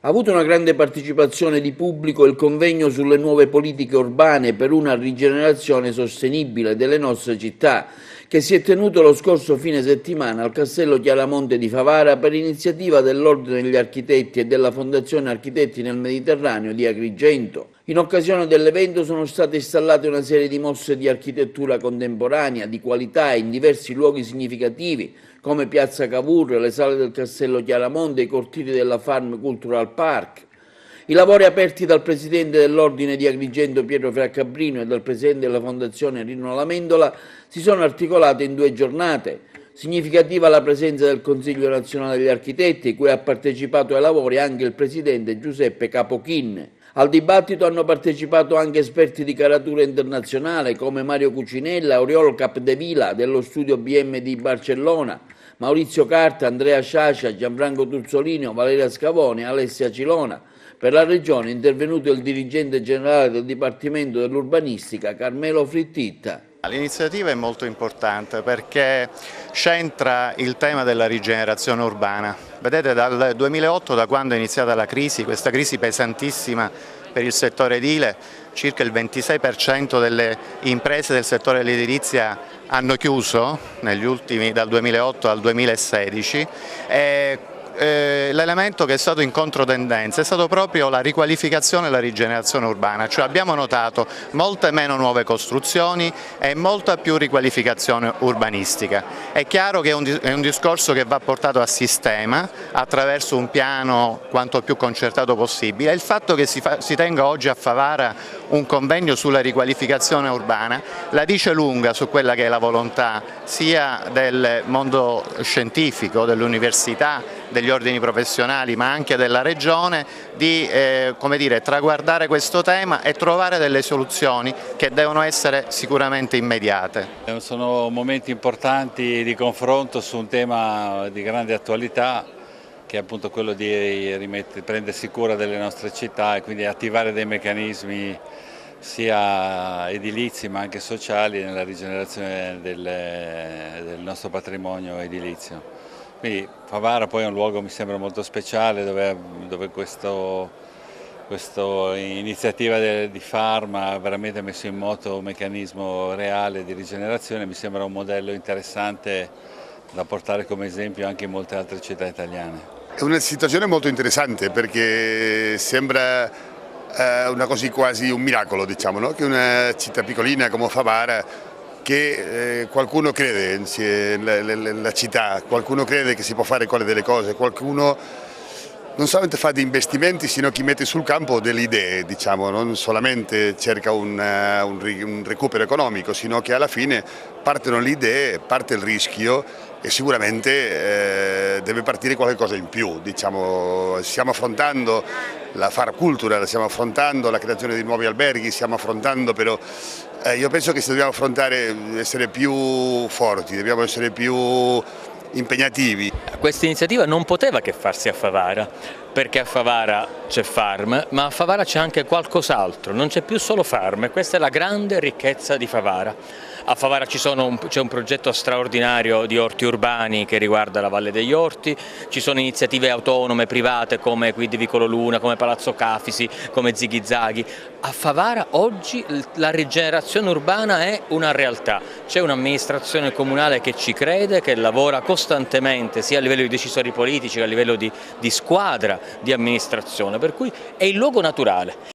Ha avuto una grande partecipazione di pubblico il convegno sulle nuove politiche urbane per una rigenerazione sostenibile delle nostre città, che si è tenuto lo scorso fine settimana al Castello Chiaramonte di Favara per iniziativa dell'Ordine degli Architetti e della Fondazione Architetti nel Mediterraneo di Agrigento. In occasione dell'evento sono state installate una serie di mostre di architettura contemporanea, di qualità in diversi luoghi significativi, come Piazza Cavour, le sale del Castello Chiaramonte e i cortili della Farm Cultural Park. I lavori aperti dal presidente dell'Ordine di Agrigento Pietro Fraccabrino e dal presidente della Fondazione Rino Lamendola si sono articolati in 2 giornate. Significativa la presenza del Consiglio Nazionale degli Architetti, cui ha partecipato ai lavori anche il presidente Giuseppe Capochin. Al dibattito hanno partecipato anche esperti di caratura internazionale come Mario Cucinella, Oriol Capdevila dello studio BM di Barcellona, Maurizio Carta, Andrea Sciascia, Gianfranco Turzolino, Valeria Scavone e Alessia Cilona. Per la Regione è intervenuto il dirigente generale del Dipartimento dell'Urbanistica, Carmelo Frittitta. L'iniziativa è molto importante perché centra il tema della rigenerazione urbana. Vedete, dal 2008, da quando è iniziata la crisi, questa crisi pesantissima per il settore edile, circa il 26% delle imprese del settore dell'edilizia hanno chiuso negli ultimi, dal 2008 al 2016. L'elemento che è stato in controtendenza è stato proprio la riqualificazione e la rigenerazione urbana, cioè abbiamo notato molte meno nuove costruzioni e molta più riqualificazione urbanistica. È chiaro che è un discorso che va portato a sistema attraverso un piano quanto più concertato possibile. Il fatto che si tenga oggi a Favara un convegno sulla riqualificazione urbana la dice lunga su quella che è la volontà sia del mondo scientifico, dell'università, degli ordini professionali ma anche della Regione di come dire, traguardare questo tema e trovare delle soluzioni che devono essere sicuramente immediate. Sono momenti importanti di confronto su un tema di grande attualità che è appunto quello di prendersi cura delle nostre città e quindi attivare dei meccanismi sia edilizi ma anche sociali nella rigenerazione del nostro patrimonio edilizio. Quindi Favara poi è un luogo, mi sembra, molto speciale dove questa iniziativa di Farm ha veramente messo in moto un meccanismo reale di rigenerazione, mi sembra un modello interessante da portare come esempio anche in molte altre città italiane. È una situazione molto interessante perché sembra una così quasi un miracolo, diciamo, no? Che una città piccolina come Favara, che qualcuno crede nella città, qualcuno crede che si può fare delle cose, qualcuno non solamente fa dei investimenti, sino che mette sul campo delle idee, diciamo, non solamente cerca un recupero economico, sino che alla fine partono le idee, parte il rischio e sicuramente deve partire qualcosa in più. Diciamo, stiamo affrontando la Farm Cultural, stiamo affrontando la creazione di nuovi alberghi, stiamo affrontando però io penso che se dobbiamo affrontare, essere più forti, dobbiamo essere più impegnativi. Questa iniziativa non poteva che farsi a Favara, perché a Favara c'è Farm, ma a Favara c'è anche qualcos'altro, non c'è più solo Farm e questa è la grande ricchezza di Favara. A Favara c'è un progetto straordinario di orti urbani che riguarda la Valle degli Orti, ci sono iniziative autonome private come qui di Vicolo Luna, come Palazzo Cafisi, come Zighi Zaghi. A Favara oggi la rigenerazione urbana è una realtà, c'è un'amministrazione comunale che ci crede, che lavora costantemente sia a livello di decisori politici che a livello di squadra di amministrazione, per cui è il luogo naturale.